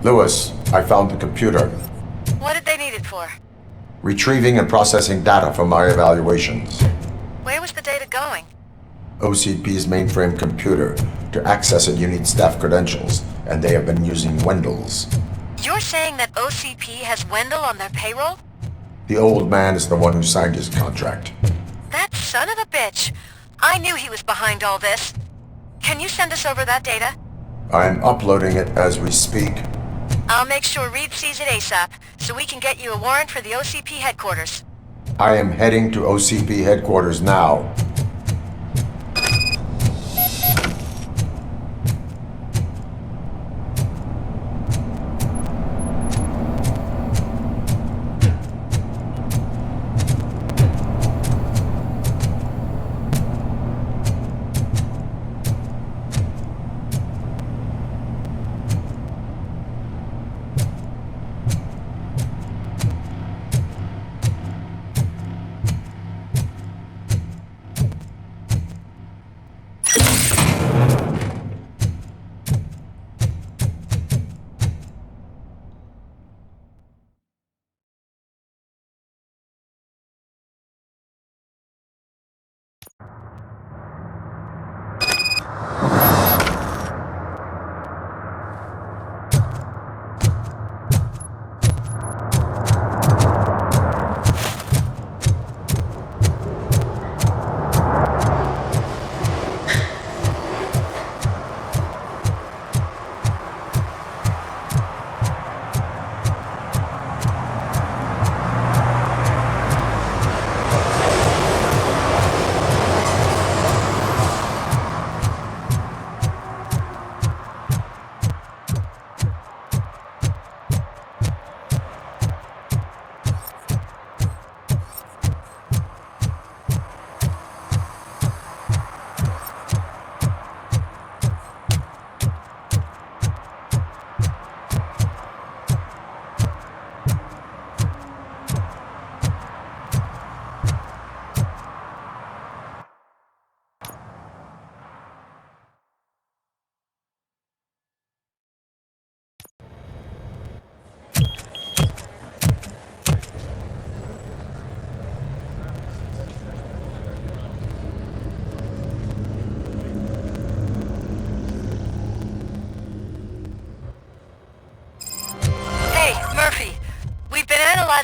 Lewis, I found the computer. What did they need it for? Retrieving and processing data from my evaluations. Where was the data going? OCP's mainframe computer. To access it, you need staff credentials, and they have been using Wendell's. You're saying that OCP has Wendell on their payroll? The old man is the one who signed his contract. That son of a bitch! I knew he was behind all this. Can you send us over that data? I'm uploading it as we speak. I'll make sure Reed sees it ASAP, so we can get you a warrant for the OCP headquarters. I am heading to OCP headquarters now.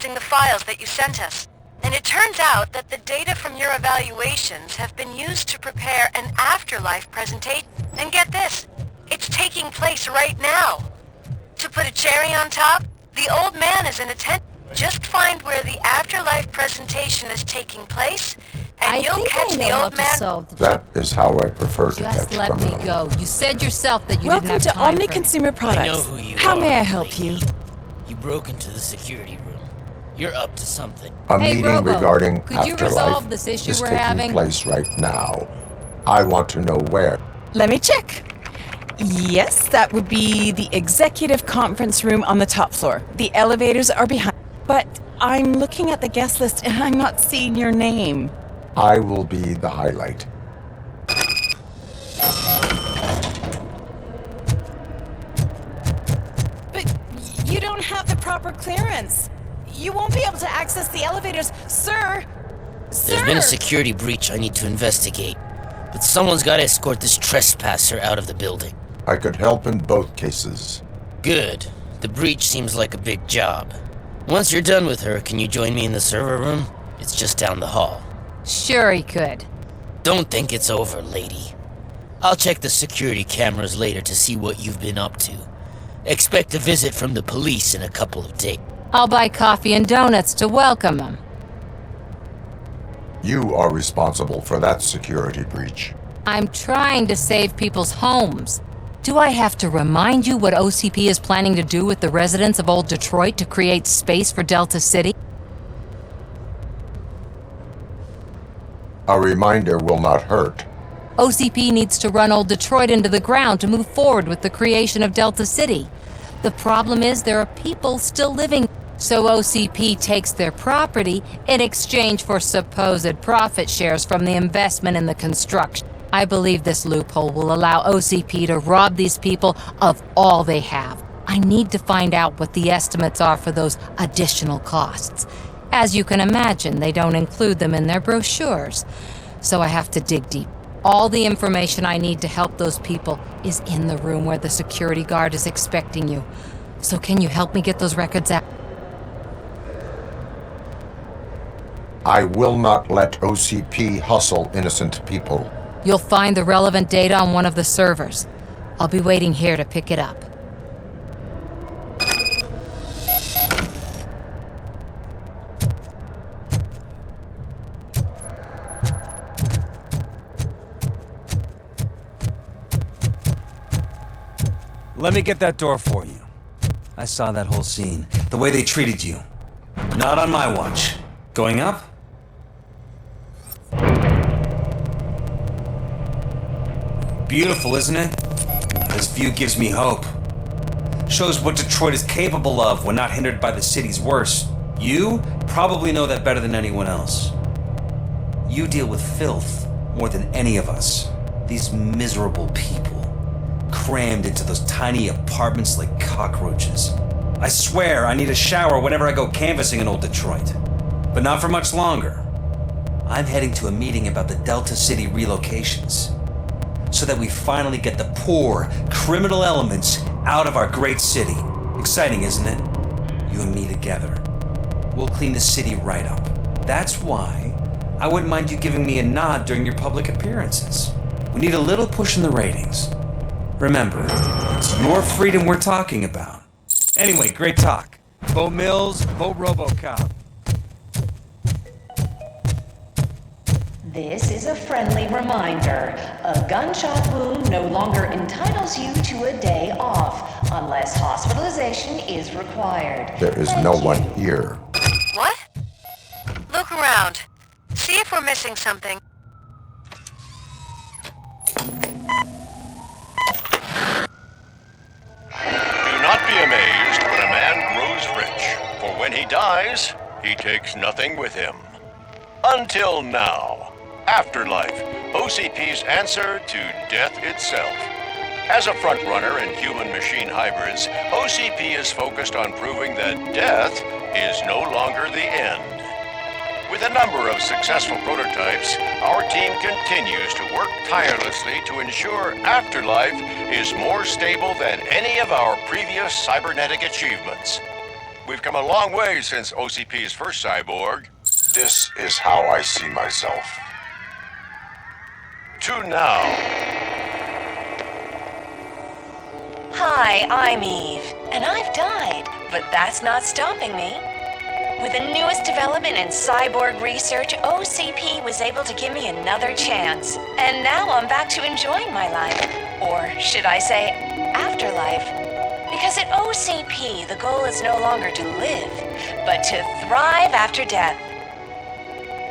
analyzing the files that you sent us, and it turns out that the data from your evaluations have been used to prepare an afterlife presentation. And get this, it's taking place right now. To put a cherry on top, the old man is in attendance. Just find where the afterlife presentation is taking place, and you'll catch the old man. That is how I prefer to catch Just let me go. You said yourself that you Welcome didn't have to time Omni for Consumer Products. I know who you How are. may I help you? You broke into the security room. You're up to something. A Hey, meeting Robo, regarding could you afterlife resolve this issue is we're taking having? place right now. I want to know where. Let me check. Yes, that would be the executive conference room on the top floor. The elevators are behind. But I'm looking at the guest list and I'm not seeing your name. I will be the highlight. But you don't have the proper clearance. You won't be able to access the elevators, sir. There's been a security breach I need to investigate. But someone's got to escort this trespasser out of the building. I could help in both cases. Good. The breach seems like a big job. Once you're done with her, can you join me in the server room? It's just down the hall. Sure he could. Don't think it's over, lady. I'll check the security cameras later to see what you've been up to. Expect a visit from the police in a couple of days. I'll buy coffee and donuts to welcome him. You are responsible for that security breach. I'm trying to save people's homes. Do I have to remind you what OCP is planning to do with the residents of Old Detroit to create space for Delta City? A reminder will not hurt. OCP needs to run Old Detroit into the ground to move forward with the creation of Delta City. The problem is there are people still living, so OCP takes their property in exchange for supposed profit shares from the investment in the construction. I believe this loophole will allow OCP to rob these people of all they have. I need to find out what the estimates are for those additional costs. As you can imagine, they don't include them in their brochures, so I have to dig deep. All the information I need to help those people is in the room where the security guard is expecting you. So can you help me get those records out? I will not let OCP hustle innocent people. You'll find the relevant data on one of the servers. I'll be waiting here to pick it up. Let me get that door for you. I saw that whole scene. The way they treated you. Not on my watch. Going up? Beautiful, isn't it? This view gives me hope. Shows what Detroit is capable of when not hindered by the city's worst. You probably know that better than anyone else. You deal with filth more than any of us. These miserable people, crammed into those tiny apartments like cockroaches. I swear I need a shower whenever I go canvassing in old Detroit. But not for much longer. I'm heading to a meeting about the Delta City relocations, so that we finally get the poor, criminal elements out of our great city. Exciting, isn't it? You and me together. We'll clean the city right up. That's why I wouldn't mind you giving me a nod during your public appearances. We need a little push in the ratings. Remember, it's your freedom we're talking about. Anyway, great talk. Vote Mills, vote RoboCop. This is a friendly reminder. A gunshot wound no longer entitles you to a day off, unless hospitalization is required. There is Thank no you. one here. What? Look around. See if we're missing something. Do not be amazed when a man grows rich, for when he dies, he takes nothing with him. Until now. Afterlife, OCP's answer to death itself. As a frontrunner in human-machine hybrids, OCP is focused on proving that death is no longer the end. With a number of successful prototypes, our team continues to work tirelessly to ensure Afterlife is more stable than any of our previous cybernetic achievements. We've come a long way since OCP's first cyborg. This is how I see myself. To now. Hi, I'm Eve, and I've died, but that's not stopping me. With the newest development in cyborg research, OCP was able to give me another chance. And now I'm back to enjoying my life. Or should I say, afterlife. Because at OCP, the goal is no longer to live, but to thrive after death.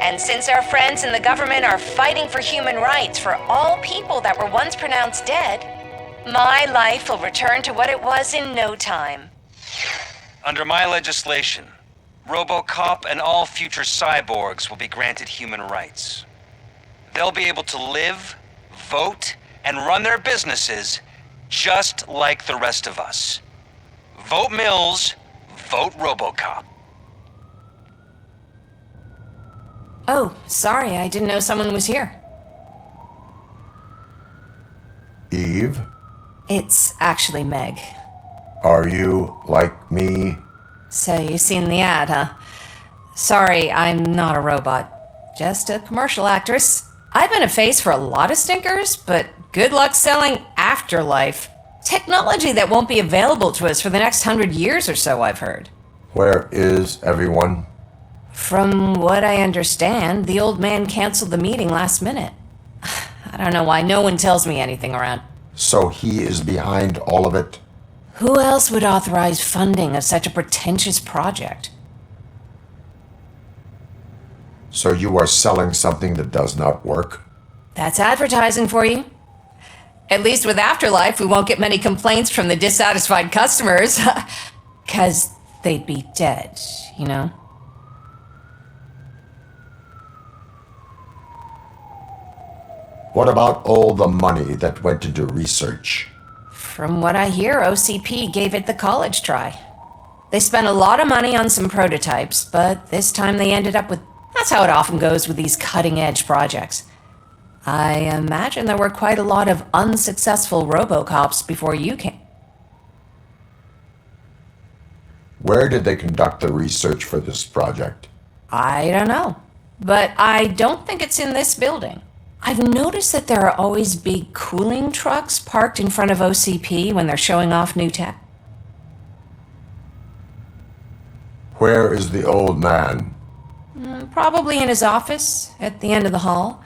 And since our friends in the government are fighting for human rights for all people that were once pronounced dead, my life will return to what it was in no time. Under my legislation, RoboCop and all future cyborgs will be granted human rights. They'll be able to live, vote, and run their businesses just like the rest of us. Vote Mills, vote RoboCop. Oh, sorry, I didn't know someone was here. Eve, It's actually Meg. are you like me? So you've seen the ad, huh? Sorry, I'm not a robot. Just a commercial actress. I've been a face for a lot of stinkers, but good luck selling Afterlife. Technology that won't be available to us for the next 100 years or so, I've heard. Where is everyone? From what I understand, the old man canceled the meeting last minute. I don't know why no one tells me anything around. So he is behind all of it? Who else would authorize funding of such a pretentious project? So you are selling something that does not work? That's advertising for you. At least with Afterlife, we won't get many complaints from the dissatisfied customers. 'Cause they'd be dead, you know? What about all the money that went into research? From what I hear, OCP gave it the college try. They spent a lot of money on some prototypes, but this time they ended up with... That's how it often goes with these cutting-edge projects. I imagine there were quite a lot of unsuccessful RoboCops before you came. Where did they conduct the research for this project? I don't know, but I don't think it's in this building. I've noticed that there are always big cooling trucks parked in front of OCP when they're showing off new tech. Where is the old man? Probably in his office at the end of the hall.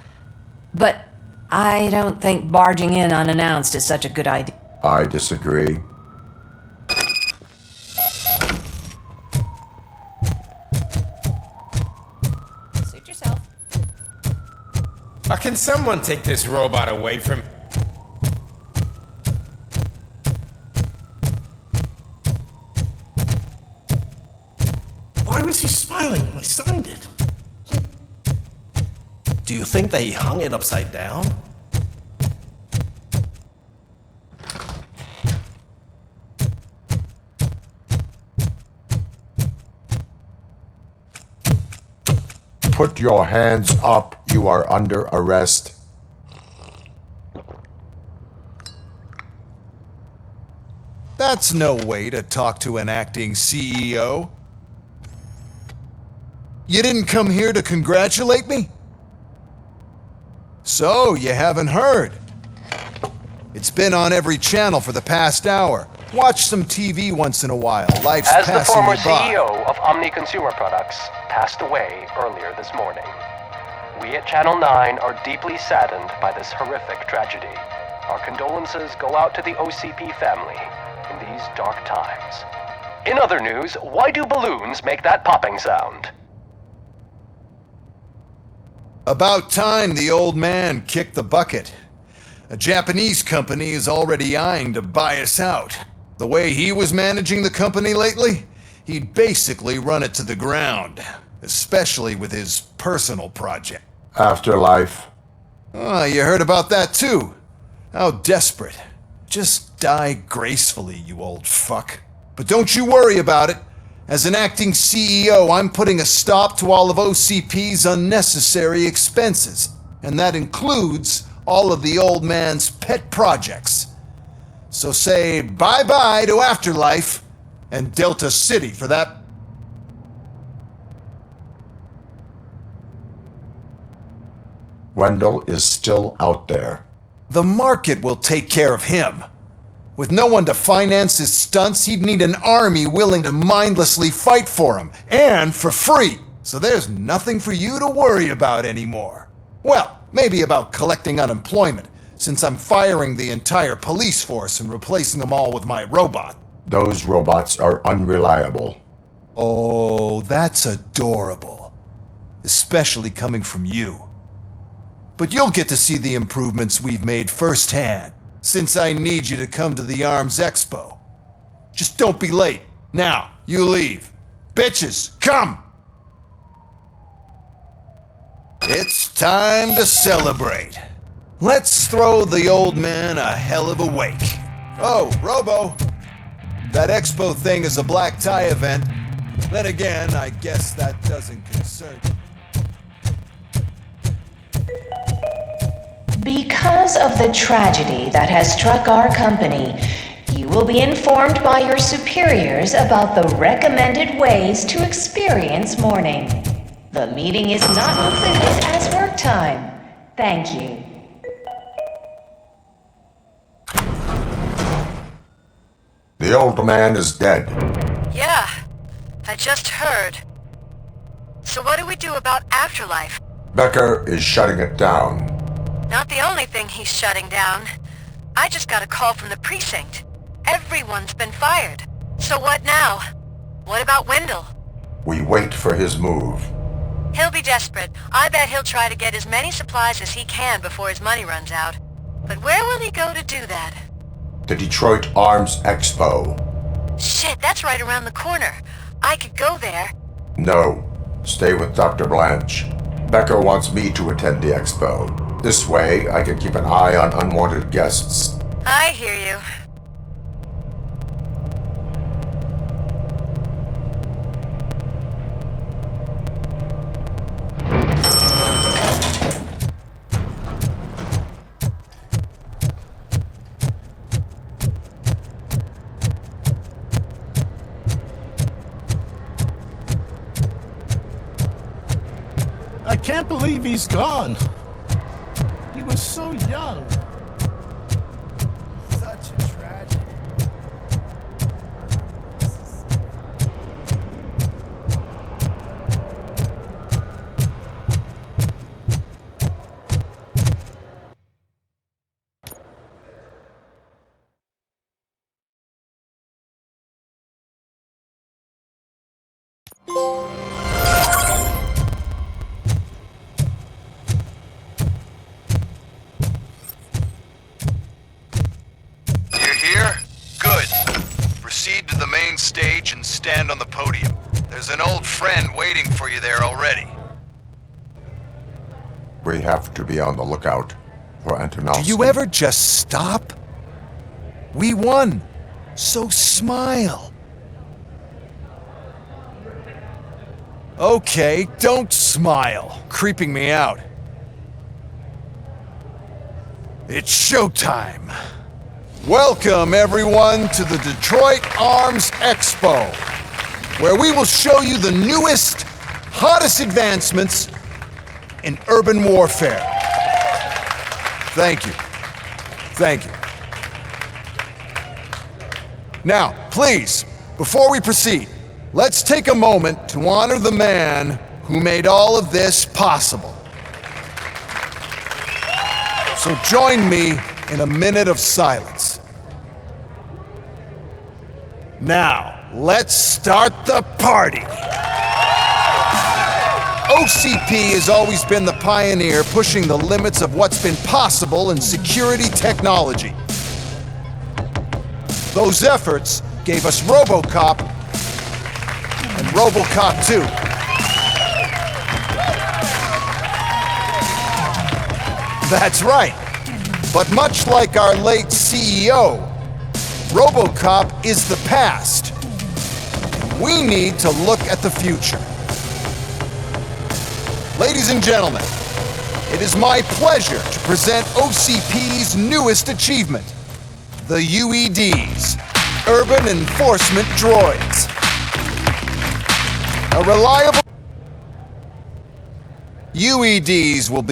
But I don't think barging in unannounced is such a good idea. I disagree. Suit yourself. Can someone take this robot away from... Why was he smiling when I signed it? Do you think they hung it upside down? Put your hands up. You are under arrest. That's no way to talk to an acting CEO. You didn't come here to congratulate me? So, you haven't heard. It's been on every channel for the past hour. Watch some TV once in a while. Life's As the passing former you by. CEO of Omni Consumer Products passed away earlier this morning, we at Channel 9 are deeply saddened by this horrific tragedy. Our condolences go out to the OCP family in these dark times. In other news, why do balloons make that popping sound? About time the old man kicked the bucket. A Japanese company is already eyeing to buy us out. The way he was managing the company lately, he'd basically run it to the ground, especially with his personal project. Afterlife. Oh, you heard about that too? How desperate. Just die gracefully, you old fuck. But don't you worry about it. As an acting CEO, I'm putting a stop to all of OCP's unnecessary expenses. And that includes all of the old man's pet projects. So say bye-bye to Afterlife and Delta City for that. Wendell is still out there. The market will take care of him. With no one to finance his stunts, he'd need an army willing to mindlessly fight for him, and for free. So there's nothing for you to worry about anymore. Well, maybe about collecting unemployment, since I'm firing the entire police force and replacing them all with my robot. Those robots are unreliable. Oh, that's adorable. Especially coming from you. But you'll get to see the improvements we've made firsthand, since I need you to come to the Arms Expo. Just don't be late. Now, you leave. Bitches, come! It's time to celebrate. Let's throw the old man a hell of a wake. Oh, Robo! That expo thing is a black tie event. Then again, I guess that doesn't concern you. Because of the tragedy that has struck our company, you will be informed by your superiors about the recommended ways to experience mourning. The meeting is not included as work time. Thank you. The old man is dead. Yeah, I just heard. So what do we do about Afterlife? Becker is shutting it down. Not the only thing he's shutting down. I just got a call from the precinct. Everyone's been fired. So what now? What about Wendell? We wait for his move. He'll be desperate. I bet he'll try to get as many supplies as he can before his money runs out. But where will he go to do that? The Detroit Arms Expo. Shit, that's right around the corner. I could go there. No. Stay with Dr. Blanche. Becker wants me to attend the expo. This way, I can keep an eye on unwanted guests. I hear you. can't believe he's gone. He was so young. Such a tragedy. You're here? Good. Proceed to the main stage and stand on the podium. There's an old friend waiting for you there already. We have to be on the lookout for Antonowski. Do you ever just stop? We won. So smile. Okay, don't smile. Creeping me out. It's showtime. Welcome, everyone, to the Detroit Arms Expo, where we will show you the newest, hottest advancements in urban warfare. Thank you. Thank you. Now, please, before we proceed, let's take a moment to honor the man who made all of this possible. So join me in a minute of silence. Now, let's start the party. OCP has always been the pioneer pushing the limits of what's been possible in security technology. Those efforts gave us RoboCop and RoboCop 2. That's right. But much like our late CEO, RoboCop is the past. We need to look at the future. Ladies and gentlemen, it is my pleasure to present OCP's newest achievement, the UEDs, Urban Enforcement Droids. A reliable UEDs will be